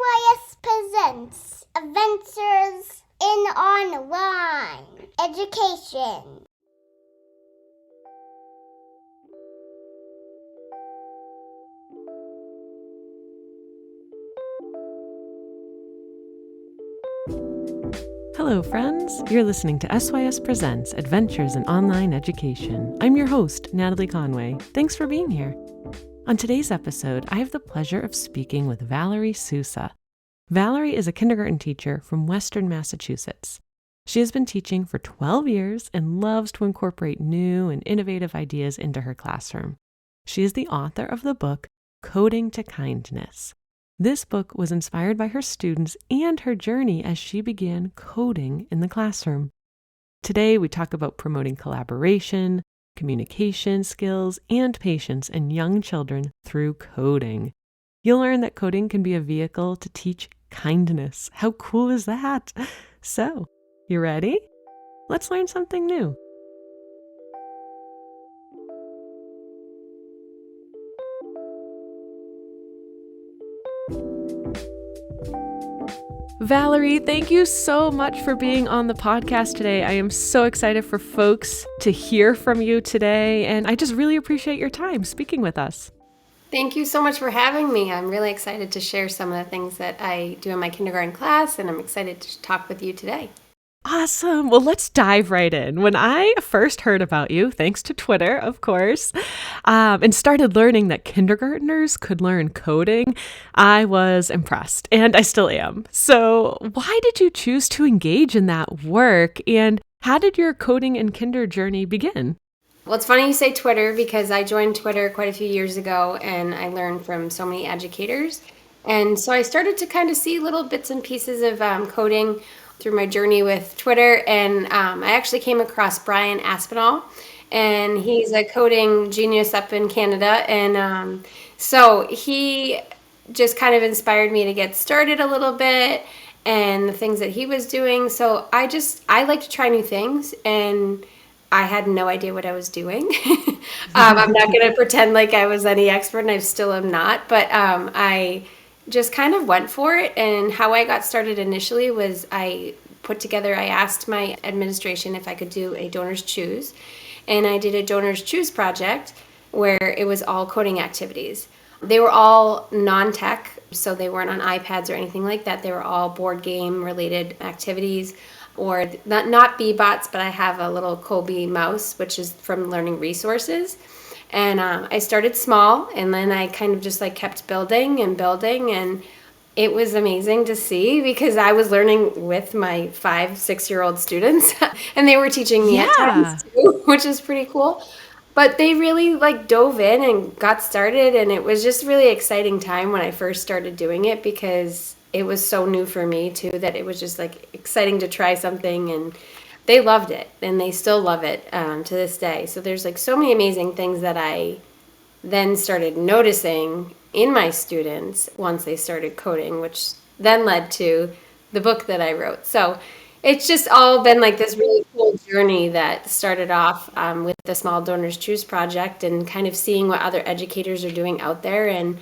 SYS presents Adventures in Online Education. Hello, friends. You're listening to SYS Presents Adventures in Online Education. I'm your host, Natalie Conway. Thanks for being here. On today's episode, I have the pleasure of speaking with Valerie Sousa. Valerie is a kindergarten teacher from Western Massachusetts. She has been teaching for 12 years and loves to incorporate new and innovative ideas into her classroom. She is the author of the book, Coding to Kindness. This book was inspired by her students and her journey as she began coding in the classroom. Today, we talk about promoting collaboration, communication skills, and patience in young children through coding. You'll learn that coding can be a vehicle to teach kindness. How cool is that? So, you ready? Let's learn something new. Valerie, thank you so much for being on the podcast today. I am so excited for folks to hear from you today, and I just really appreciate your time speaking with us. Thank you so much for having me. I'm really excited to share some of the things that I do in my kindergarten class, and I'm excited to talk with you today. Awesome. Well, let's dive right in. When I first heard about you, thanks to Twitter, of course, and started learning that kindergartners could learn coding, I was impressed, and I still am. So why did you choose to engage in that work, and how did your coding and kinder journey begin? Well, it's funny you say Twitter because I joined Twitter quite a few years ago, and I learned from so many educators. And so I started to kind of see little bits and pieces of coding through my journey with Twitter, and I actually came across Brian Aspinall, and he's a coding genius up in Canada, and so he just kind of inspired me to get started a little bit, and the things that he was doing. So I like to try new things, and I had no idea what I was doing. I'm not going to pretend like I was any expert, and I still am not, but I just kind of went for it. And how I got started initially was I asked my administration if I could do a Donors Choose. And I did a Donors Choose project where it was all coding activities. They were all non-tech, so they weren't on iPads or anything like that. They were all board game related activities, or not Bee-Bots, but I have a little Colby mouse, which is from Learning Resources. And I started small, and then I kind of just kept building, and it was amazing to see because I was learning with my 5-6-year-old students, and they were teaching me at times too, which is pretty cool. But they really dove in and got started, and it was just really exciting time when I first started doing it because it was so new for me too that it was just exciting to try something, and they loved it, and they still love it to this day. So there's so many amazing things that I then started noticing in my students once they started coding, which then led to the book that I wrote. So it's just all been this really cool journey that started off with the Small Donors Choose project and kind of seeing what other educators are doing out there. And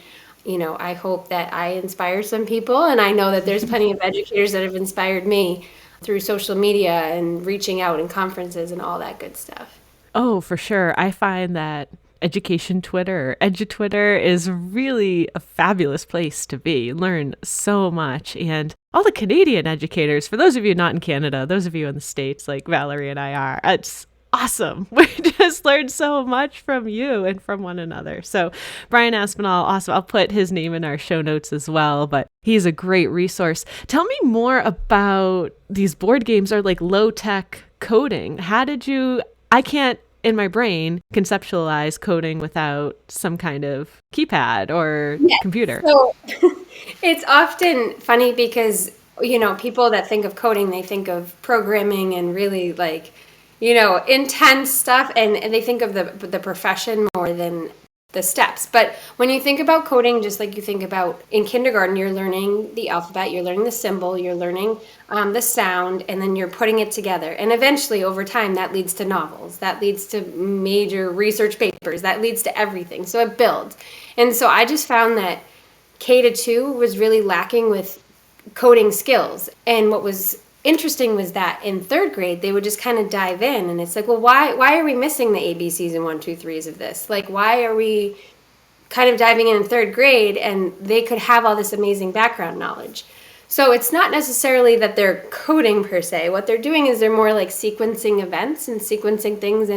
I hope that I inspire some people, and I know that there's plenty of educators that have inspired me through social media and reaching out in conferences and all that good stuff. Oh, for sure. I find that education Twitter or edu-Twitter is really a fabulous place to be. Learn so much. And all the Canadian educators, for those of you not in Canada, those of you in the States like Valerie and I are, it's awesome. We just learned so much from you and from one another. So Brian Aspinall, awesome. I'll put his name in our show notes as well, but he's a great resource. Tell me more about these board games or low-tech coding. How did you, I can't in my brain conceptualize coding without some kind of keypad or computer. So it's often funny because, people that think of coding, they think of programming and really intense stuff, and they think of the profession more than the steps. But when you think about coding, just like you think about in kindergarten, you're learning the alphabet, you're learning the symbol, you're learning the sound, and then you're putting it together. And eventually, over time, that leads to novels, that leads to major research papers, that leads to everything. So it builds. And so I just found that K-2 was really lacking with coding skills. And what was interesting was that in third grade, they would just kind of dive in. And it's like, well, why are we missing the ABCs and 1, 2, 3s of this? Like, why are we kind of diving in third grade and they could have all this amazing background knowledge? So it's not necessarily that they're coding per se. What they're doing is they're more like sequencing events and sequencing things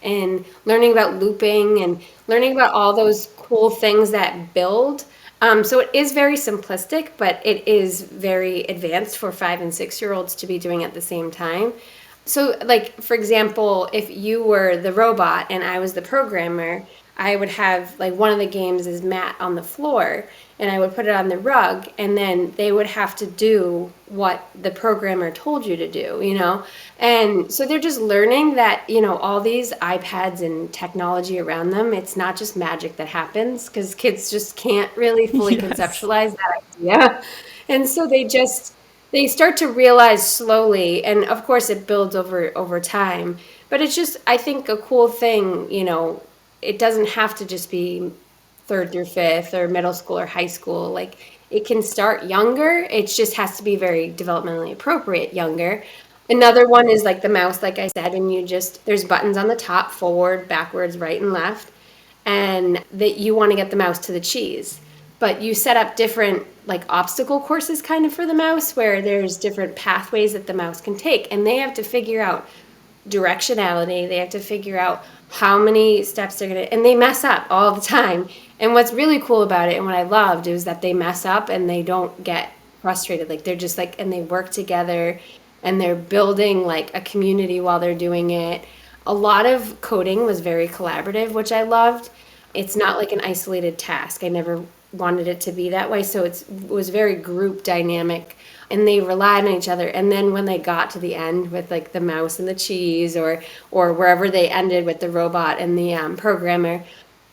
and learning about looping and learning about all those cool things that build. So it is very simplistic, but it is very advanced for 5 and 6-year-olds to be doing at the same time. So like, for example, if you were the robot and I was the programmer, I would have like one of the games is mat on the floor and I would put it on the rug and then they would have to do what the programmer told you to do, you know? And so they're just learning that, you know, all these iPads and technology around them, it's not just magic that happens because kids just can't really fully conceptualize that idea. And so they start to realize slowly, and of course it builds over time, but it's just, I think, a cool thing, you know. It doesn't have to just be 3rd through 5th or middle school or high school. Like, it can start younger. It just has to be very developmentally appropriate younger. Another one is like the mouse, like I said, and there's buttons on the top, forward, backwards, right, and left, and that you want to get the mouse to the cheese. But you set up different like obstacle courses kind of for the mouse where there's different pathways that the mouse can take, and they have to figure out directionality. They have to figure out how many steps they're going to, and they mess up all the time. And what's really cool about it and what I loved is that they mess up and they don't get frustrated. Like, they're just like, and they work together and they're building like a community while they're doing it. A lot of coding was very collaborative, which I loved. It's not like an isolated task. I never wanted it to be that way. So it was very group dynamic. And they relied on each other. And then when they got to the end with like the mouse and the cheese or wherever they ended with the robot and the programmer,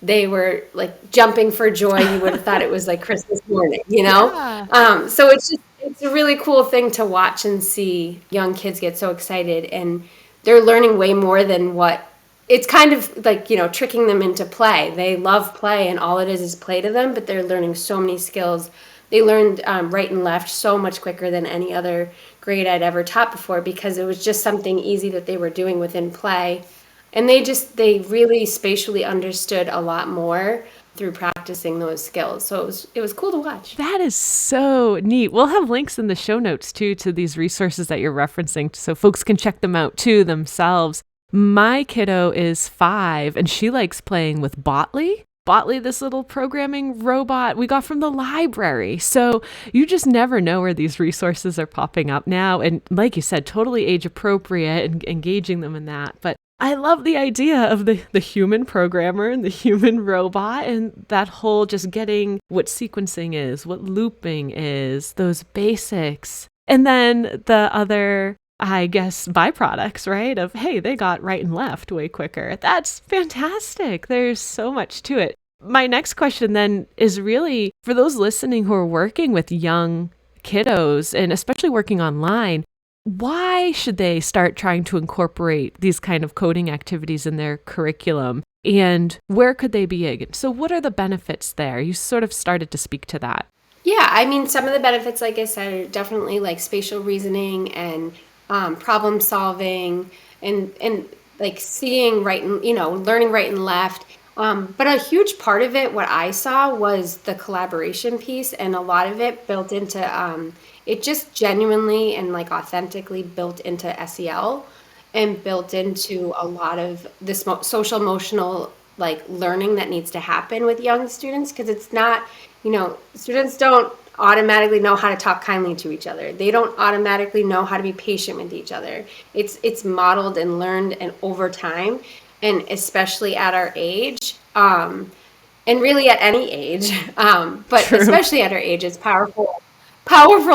they were like jumping for joy. You would have thought it was like Christmas morning, you know? Yeah. So it's a really cool thing to watch and see young kids get so excited. And they're learning way more than what, it's kind of like, you know, tricking them into play. They love play and all it is play to them, but they're learning so many skills. They learned right and left so much quicker than any other grade I'd ever taught before because it was just something easy that they were doing within play. And they really spatially understood a lot more through practicing those skills. So it was cool to watch. That is so neat. We'll have links in the show notes too to these resources that you're referencing so folks can check them out too themselves. My kiddo is 5 and she likes playing with Botley. Botley, this little programming robot we got from the library. So you just never know where these resources are popping up now. And like you said, totally age appropriate and engaging them in that. But I love the idea of the human programmer and the human robot and that whole just getting what sequencing is, what looping is, those basics. And then the other, I guess, byproducts, right? Of, hey, they got right and left way quicker. That's fantastic. There's so much to it. My next question then is really for those listening who are working with young kiddos and especially working online, why should they start trying to incorporate these kind of coding activities in their curriculum? And where could they begin? So what are the benefits there? You sort of started to speak to that. Yeah, I mean, some of the benefits, like I said, are definitely like spatial reasoning and problem solving and like seeing right and, you know, learning right and left. But a huge part of it, what I saw was the collaboration piece, and a lot of it built into, it just genuinely and like authentically built into SEL and built into a lot of this social emotional like learning that needs to happen with young students. Because it's not, you know, students don't automatically know how to talk kindly to each other. They don't automatically know how to be patient with each other. It's modeled and learned and over time, and especially at our age, and really at any age, but True. Especially at our age, it's powerful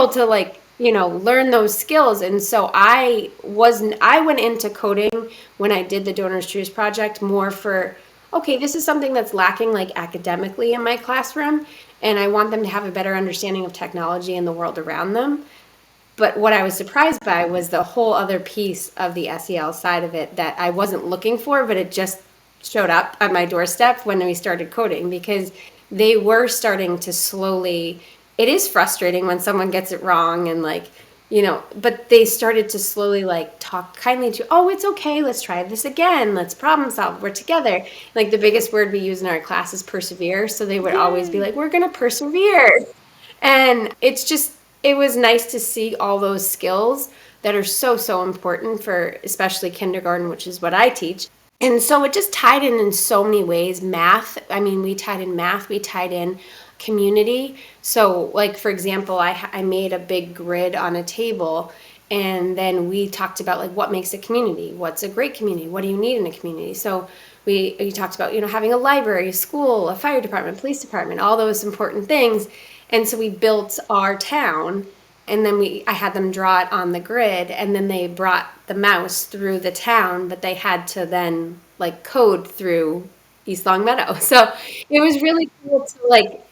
to like, you know, learn those skills. And so I went into coding when I did the Donors Choose project more for, okay, this is something that's lacking like academically in my classroom, and I want them to have a better understanding of technology and the world around them. But what I was surprised by was the whole other piece of the SEL side of it that I wasn't looking for, but it just showed up at my doorstep when we started coding, because they were starting to slowly, it is frustrating when someone gets it wrong and like, but they started to slowly like talk kindly to, oh, it's okay, let's try this again, let's problem solve, we're together. Like the biggest word we use in our class is persevere. So they would always be like, we're going to persevere. And it was nice to see all those skills that are so, so important for especially kindergarten, which is what I teach. And so it just tied in so many ways. Math, we tied in math, we tied in community. So like, for example, I made a big grid on a table, and then we talked about like what makes a community, what's a great community, what do you need in a community. So we talked about, having a library, a school, a fire department, police department, all those important things. And so we built our town, and then I had them draw it on the grid, and then they brought the mouse through the town, but they had to then like code through East Long Meadow. So it was really cool to like,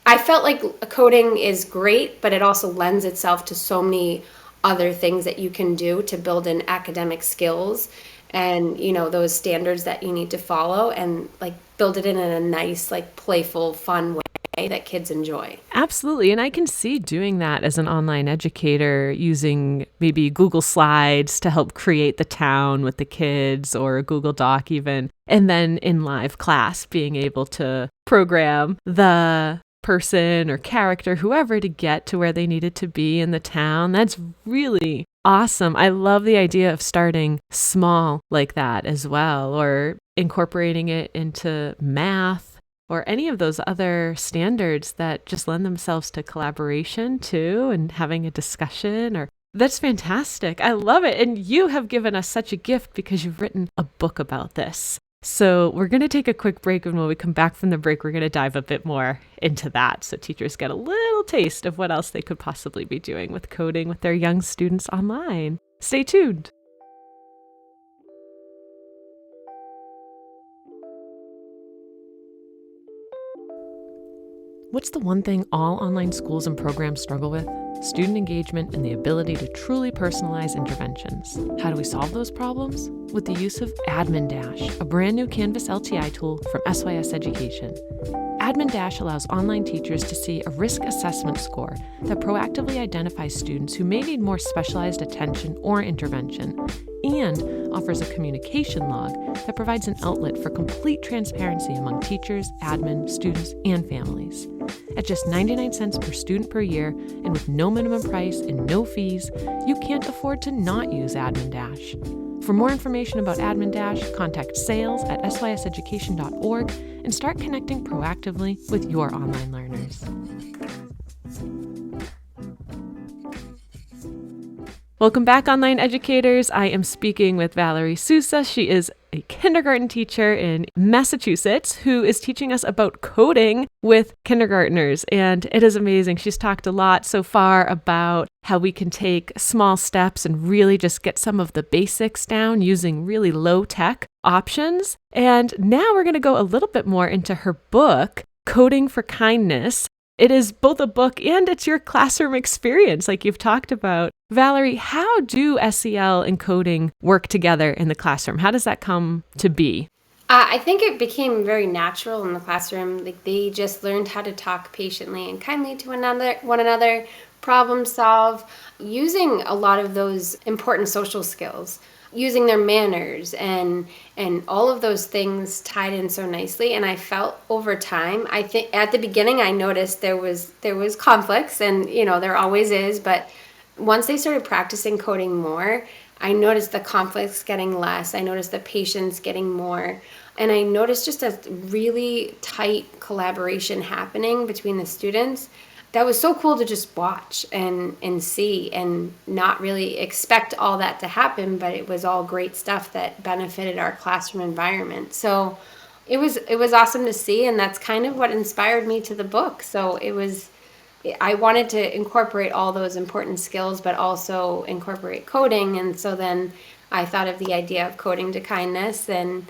I felt like coding is great, but it also lends itself to so many other things that you can do to build in academic skills and, those standards that you need to follow, and like build it in a nice, like playful, fun way that kids enjoy. Absolutely. And I can see doing that as an online educator, using maybe Google Slides to help create the town with the kids, or a Google Doc even. And then in live class, being able to program the person or character, whoever, to get to where they needed to be in the town. That's really awesome. I love the idea of starting small like that as well, or incorporating it into math, or any of those other standards that just lend themselves to collaboration too, and having a discussion. Or that's fantastic. I love it. And you have given us such a gift because you've written a book about this. So we're going to take a quick break, and when we come back from the break, we're going to dive a bit more into that, so teachers get a little taste of what else they could possibly be doing with coding with their young students online. Stay tuned. What's the one thing all online schools and programs struggle with? Student engagement and the ability to truly personalize interventions. How do we solve those problems? With the use of Admin Dash, a brand new Canvas LTI tool from SYS Education. Admin Dash allows online teachers to see a risk assessment score that proactively identifies students who may need more specialized attention or intervention, and offers a communication log that provides an outlet for complete transparency among teachers, admin, students, and families. At just 99 cents per student per year, and with no minimum price and no fees, you can't afford to not use Admin Dash. For more information about Admin Dash, contact sales@syseducation.org and start connecting proactively with your online learners. Welcome back, online educators. I am speaking with Valerie Sousa. She is a kindergarten teacher in Massachusetts who is teaching us about coding with kindergartners. And it is amazing. She's talked a lot so far about how we can take small steps and really just get some of the basics down using really low-tech options. And now we're going to go a little bit more into her book, Coding for Kindness. It is both a book and it's your classroom experience, like you've talked about. Valerie, how do SEL and coding work together in the classroom? How does that come to be? I think it became very natural in the classroom. Like they just learned how to talk patiently and kindly to one another, problem solve, using a lot of those important social skills, using their manners, and all of those things tied in so nicely. And I felt over time, I think at the beginning I noticed there was conflicts, and there always is, but once they started practicing coding more, I noticed the conflicts getting less. I noticed the patience getting more. And I noticed just a really tight collaboration happening between the students. That was so cool to just watch and see, and not really expect all that to happen, but it was all great stuff that benefited our classroom environment. So it was awesome to see, and that's kind of what inspired me to the book. So I wanted to incorporate all those important skills, but also incorporate coding. And so then I thought of the idea of Coding to Kindness, and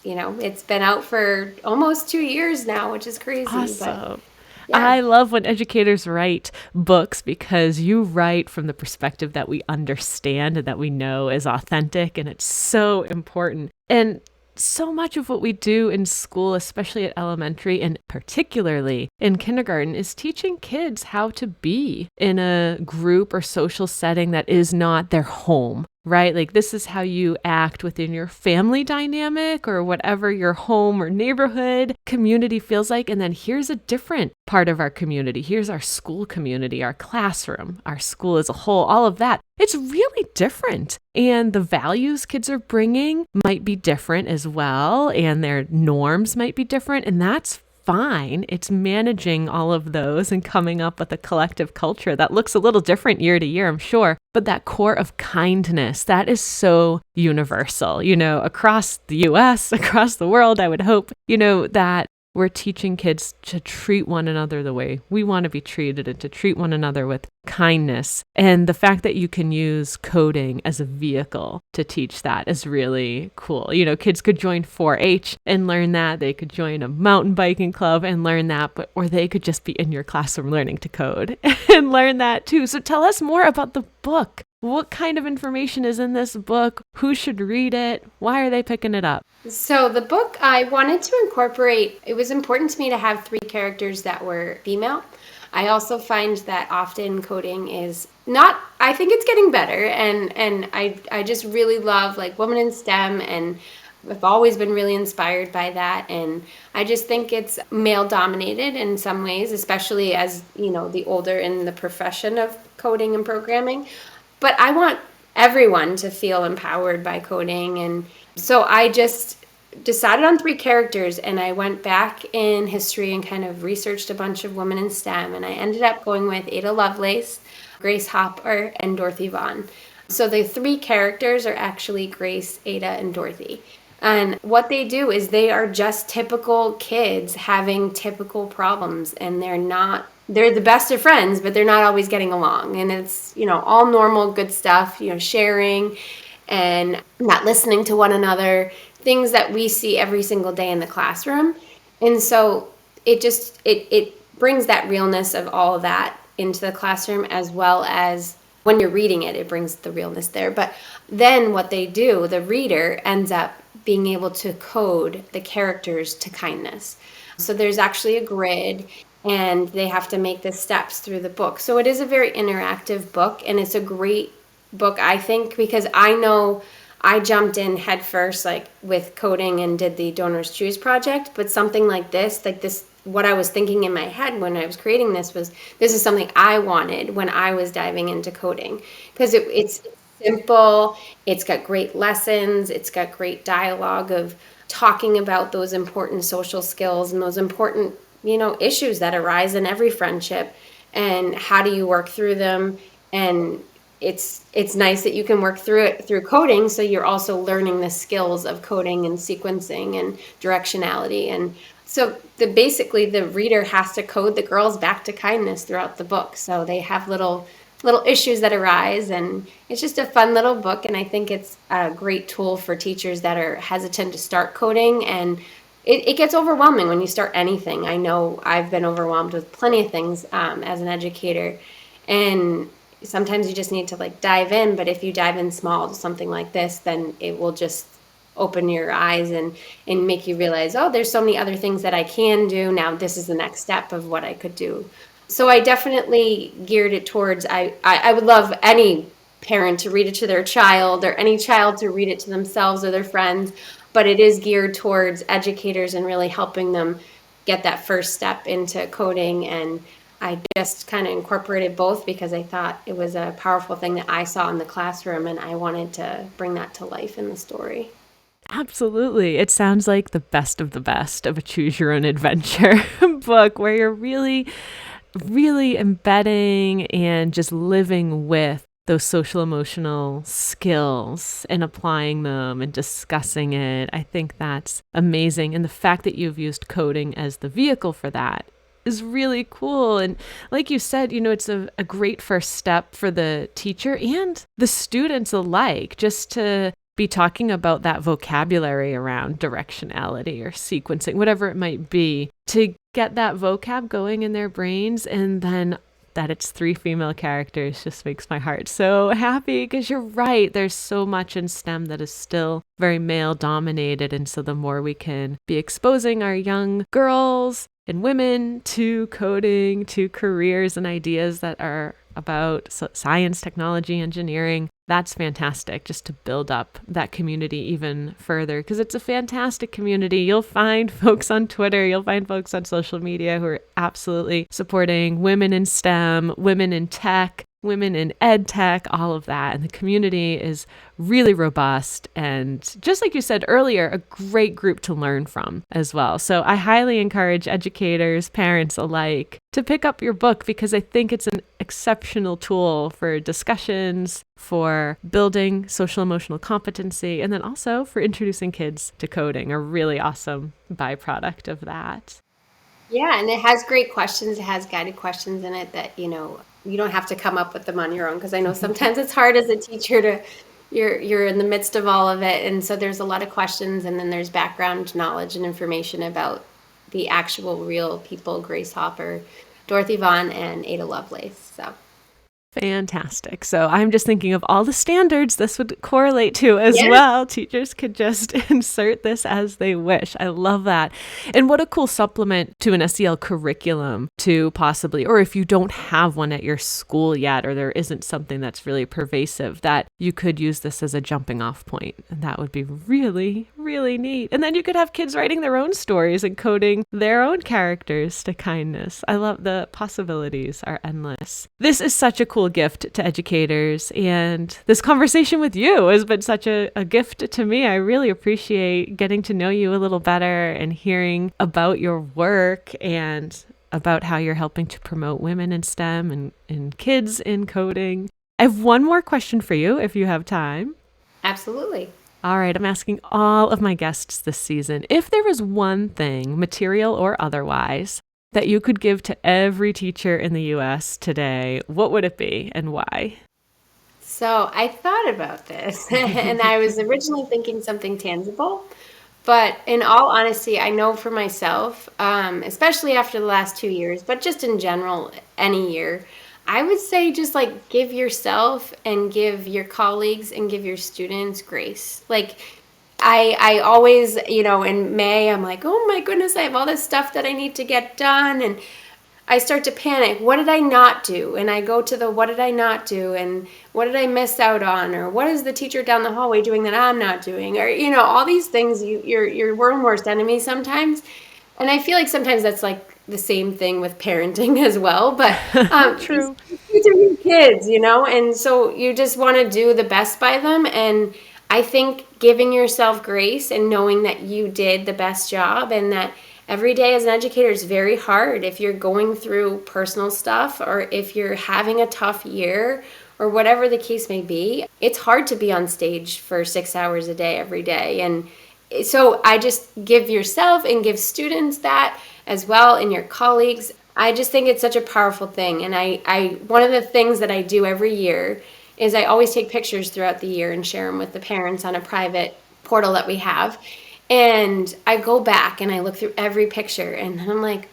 it's been out for almost 2 years now, which is crazy. Awesome. But yeah. I love when educators write books, because you write from the perspective that we understand and that we know is authentic, and it's so important. And so much of what we do in school, especially at elementary and particularly in kindergarten, is teaching kids how to be in a group or social setting that is not their home, right? Like this is how you act within your family dynamic or whatever your home or neighborhood community feels like. And then here's a different part of our community. Here's our school community, our classroom, our school as a whole, all of that. It's really different. And the values kids are bringing might be different as well. And their norms might be different. And that's fine. It's managing all of those and coming up with a collective culture that looks a little different year to year, I'm sure. But that core of kindness, that is so universal, across the US, across the world, I would hope, that we're teaching kids to treat one another the way we want to be treated and to treat one another with kindness. And the fact that you can use coding as a vehicle to teach that is really cool. Kids could join 4-H and learn that. They could join a mountain biking club and learn that, or they could just be in your classroom learning to code and learn that too. So tell us more about the book. What kind of information is in this book? Who should read it? Why are they picking it up? So the book, I wanted to incorporate, it was important to me to have 3 characters that were female. I also find that often coding is not, I think it's getting better. And I just really love like women in STEM, and I've always been really inspired by that. And I just think it's male dominated in some ways, especially as, the older in the profession of coding and programming. But I want everyone to feel empowered by coding. And so I just decided on 3 characters, and I went back in history and kind of researched a bunch of women in STEM. And I ended up going with Ada Lovelace, Grace Hopper, and Dorothy Vaughan. So the 3 characters are actually Grace, Ada, and Dorothy. And what they do is they are just typical kids having typical problems, and they're the best of friends, but they're not always getting along. And it's, all normal good stuff, sharing and not listening to one another, things that we see every single day in the classroom. And so it brings that realness of all of that into the classroom, as well as when you're reading it brings the realness there. But then what they do, the reader ends up being able to code the characters to kindness. So there's actually a grid, and they have to make the steps through the book. So it is a very interactive book, and it's a great book, I think, because I know I jumped in headfirst, like with coding, and did the Donors Choose project. But something like this, what I was thinking in my head when I was creating this is something I wanted when I was diving into coding, because it's simple, it's got great lessons, it's got great dialogue of talking about those important social skills and those important, issues that arise in every friendship, and how do you work through them. And it's nice that you can work through it through coding, so you're also learning the skills of coding and sequencing and directionality. And so basically the reader has to code the girls back to kindness throughout the book. So they have little issues that arise, and it's just a fun little book. And I think it's a great tool for teachers that are hesitant to start coding. And it gets overwhelming when you start anything. I know I've been overwhelmed with plenty of things as an educator, and sometimes you just need to dive in. But if you dive in small to something like this, then it will just open your eyes and make you realize, oh, there's so many other things that I can do. Now this is the next step of what I could do. So I definitely geared it towards, I would love any parent to read it to their child, or any child to read it to themselves or their friends, but it is geared towards educators and really helping them get that first step into coding. And I just kind of incorporated both because I thought it was a powerful thing that I saw in the classroom, and I wanted to bring that to life in the story. Absolutely. It sounds like the best of a choose your own adventure book, where you're really, really embedding and just living with those social emotional skills and applying them and discussing it. I think that's amazing. And the fact that you've used coding as the vehicle for that is really cool. And like you said, it's a great first step for the teacher and the students alike, just to be talking about that vocabulary around directionality or sequencing, whatever it might be, to get that vocab going in their brains, and then that it's 3 female characters just makes my heart so happy, because you're right. There's so much in STEM that is still very male dominated. And so the more we can be exposing our young girls and women to coding, to careers and ideas that are about science, technology, engineering, that's fantastic, just to build up that community even further, because it's a fantastic community. You'll find folks on Twitter, you'll find folks on social media who are absolutely supporting women in STEM, women in tech, women in ed tech, all of that. And the community is really robust. And just like you said earlier, a great group to learn from as well. So I highly encourage educators, parents alike to pick up your book, because I think it's an exceptional tool for discussions, for building social emotional competency, and then also for introducing kids to coding, a really awesome byproduct of that. Yeah, and it has great questions. It has guided questions in it that, you don't have to come up with them on your own, because I know sometimes it's hard as a teacher to you're in the midst of all of it, and so there's a lot of questions, and then there's background knowledge and information about the actual real people, Grace Hopper, Dorothy Vaughan, and Ada Lovelace. So Fantastic. So I'm just thinking of all the standards this would correlate to as yeah. well. Teachers could just insert this as they wish. I love that. And what a cool supplement to an SEL curriculum to possibly, or if you don't have one at your school yet, or there isn't something that's really pervasive, that you could use this as a jumping off point. And that would be really, really neat. And then you could have kids writing their own stories and coding their own characters to kindness. I love the possibilities are endless. This is such a cool gift to educators, and this conversation with you has been such a gift to me. I really appreciate getting to know you a little better and hearing about your work and about how you're helping to promote women in STEM and kids in coding. I have one more question for you if you have time. Absolutely. All right, I'm asking all of my guests this season, if there was one thing, material or otherwise, that you could give to every teacher in the U.S. today, what would it be and why? So I thought about this, and I was originally thinking something tangible. But in all honesty, I know for myself, especially after the last 2 years, but just in general, any year, I would say just like give yourself and give your colleagues and give your students grace. Like I always, in May, I'm like, oh my goodness, I have all this stuff that I need to get done. And I start to panic. What did I not do? And I go to the what did I not do? And what did I miss out on? Or what is the teacher down the hallway doing that I'm not doing? Or, all these things, you're your worst enemy sometimes. And I feel like sometimes that's like the same thing with parenting as well. But True. These are your kids, and so you just want to do the best by them. And I think giving yourself grace and knowing that you did the best job, and that every day as an educator is very hard if you're going through personal stuff or if you're having a tough year or whatever the case may be. It's hard to be on stage for 6 hours a day every day. And so I just give yourself and give students that as well, and your colleagues. I just think it's such a powerful thing. And I one of the things that I do every year is I always take pictures throughout the year and share them with the parents on a private portal that we have. And I go back and I look through every picture, and I'm like,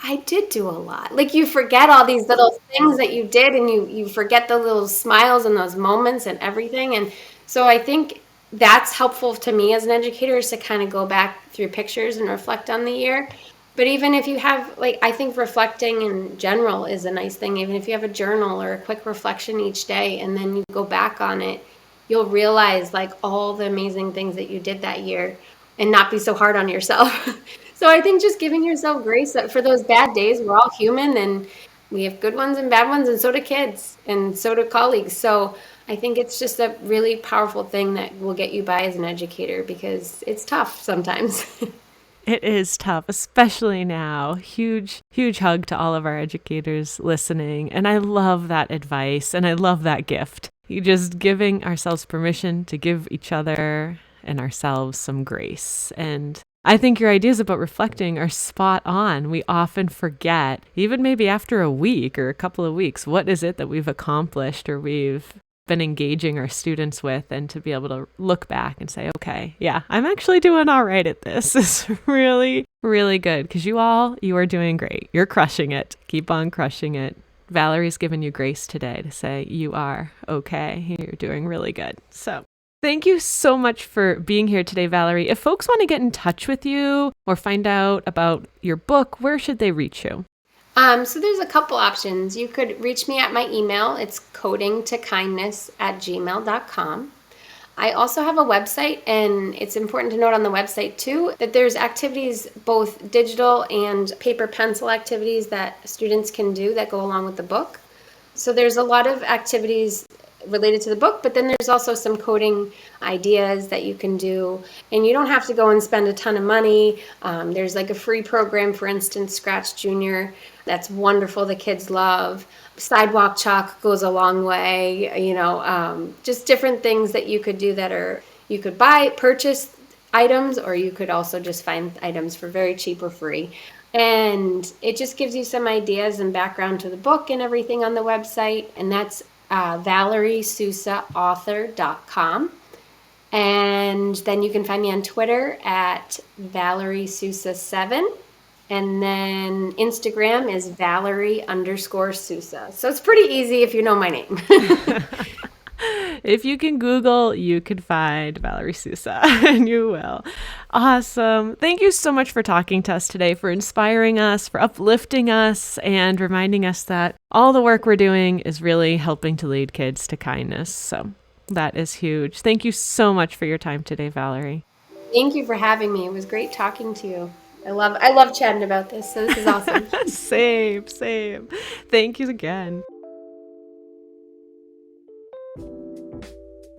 I did do a lot. Like, you forget all these little things that you did, and you forget the little smiles and those moments and everything. And so I think that's helpful to me as an educator, is to kind of go back through pictures and reflect on the year. But even if you have, I think reflecting in general is a nice thing. Even if you have a journal or a quick reflection each day, and then you go back on it, you'll realize all the amazing things that you did that year and not be so hard on yourself. So I think just giving yourself grace that for those bad days, we're all human, and we have good ones and bad ones, and so do kids, and so do colleagues. So I think it's just a really powerful thing that will get you by as an educator, because it's tough sometimes. It is tough, especially now. Huge, huge hug to all of our educators listening. And I love that advice, and I love that gift. You just giving ourselves permission to give each other and ourselves some grace. And I think your ideas about reflecting are spot on. We often forget, even maybe after a week or a couple of weeks, what is it that we've accomplished or we've been engaging our students with, and to be able to look back and say, okay, yeah, I'm actually doing all right at this. It's really, really good, because you are doing great. You're crushing it. Keep on crushing it. Valerie's given you grace today to say you are okay. You're doing really good. So thank you so much for being here today, Valerie. If folks want to get in touch with you or find out about your book, where should they reach you? So there's a couple options. You could reach me at my email. It's codingtokindness@gmail.com. I also have a website, and it's important to note on the website too that there's activities, both digital and paper pencil activities that students can do that go along with the book. So there's a lot of activities related to the book, but then there's also some coding ideas that you can do, and you don't have to go and spend a ton of money. There's like a free program, for instance, Scratch Junior, that's wonderful, the kids love. Sidewalk chalk goes a long way, just different things that you could do you could purchase items, or you could also just find items for very cheap or free. And it just gives you some ideas and background to the book and everything on the website. And that's ValerieSousaAuthor.com. And then you can find me on Twitter at ValerieSousa7. And then Instagram is Valerie_Sousa. So it's pretty easy if you know my name. If you can Google, you can find Valerie Sousa, and you will. Awesome. Thank you so much for talking to us today, for inspiring us, for uplifting us, and reminding us that all the work we're doing is really helping to lead kids to kindness. So that is huge. Thank you so much for your time today, Valerie. Thank you for having me. It was great talking to you. I love chatting about this, so this is awesome. Same. Thank you again.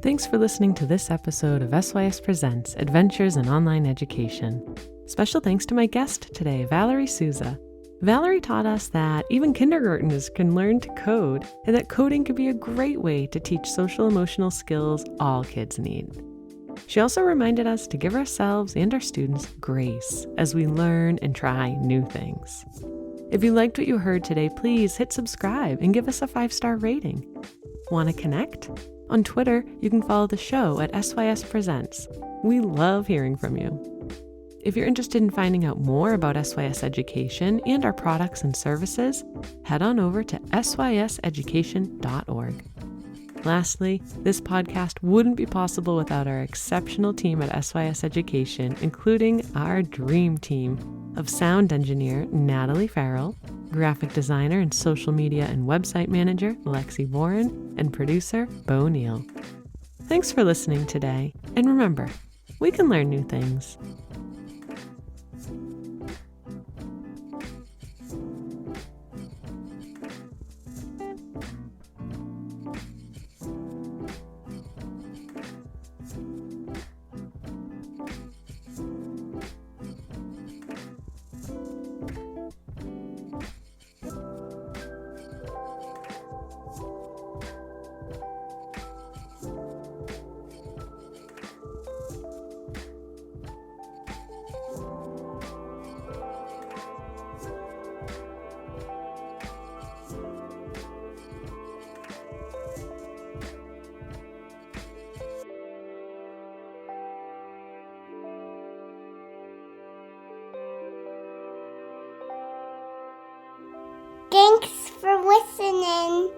Thanks for listening to this episode of SYS Presents Adventures in Online Education. Special thanks to my guest today, Valerie Sousa. Valerie taught us that even kindergartners can learn to code, and that coding can be a great way to teach social emotional skills all kids need. She also reminded us to give ourselves and our students grace as we learn and try new things. If you liked what you heard today, please hit subscribe and give us a 5-star rating. Want to connect? On Twitter, you can follow the show at SYS Presents. We love hearing from you. If you're interested in finding out more about SYS Education and our products and services, head on over to syseducation.org. Lastly, this podcast wouldn't be possible without our exceptional team at SYS Education, including our dream team of sound engineer Natalie Farrell, graphic designer and social media and website manager Lexi Warren, and producer Bo Neal. Thanks for listening today, and remember, we can learn new things. Thanks for listening.